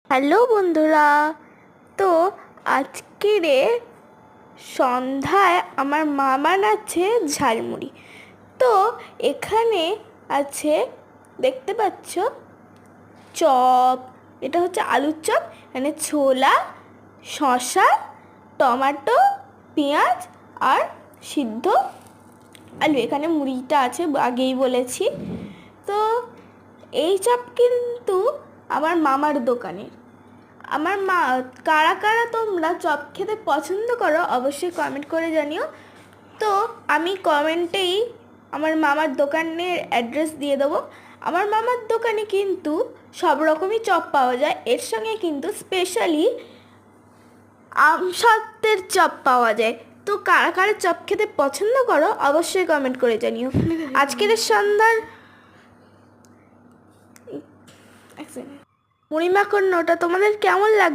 Hello বন্ধুরা, তো আজকের সন্ধ্যায় আমার মা বানাচ্ছে ঝালমুড়ি। তো এখানে আছে, দেখতে পাচ্ছ, চপ। এটা হচ্ছে আলুর চপ। এখানে ছোলা, শসা, টমেটো, পেঁয়াজ আর সিদ্ধ আলু। এখানে মুড়িটা আছে, আগেই বলেছি। তো এই চপ কিন্তু আমার মামার দোকানের। আমার মা, কারা কারা তোমরা চপ খেতে পছন্দ করো অবশ্যই কমেন্ট করে জানিও। তো আমি কমেন্টেই আমার মামার দোকানের অ্যাড্রেস দিয়ে দেবো। আমার মামার দোকানে কিন্তু সব রকমই চপ পাওয়া যায়, এর সঙ্গে কিন্তু স্পেশালি আমসত্ত্বের চপ পাওয়া যায়। তো কারা কারা চপ খেতে পছন্দ করো অবশ্যই কমেন্ট করে জানিও। আজকের সন্ধ্যার মুড়ি মাখানোটা তোমাদের কেমন লাগবে?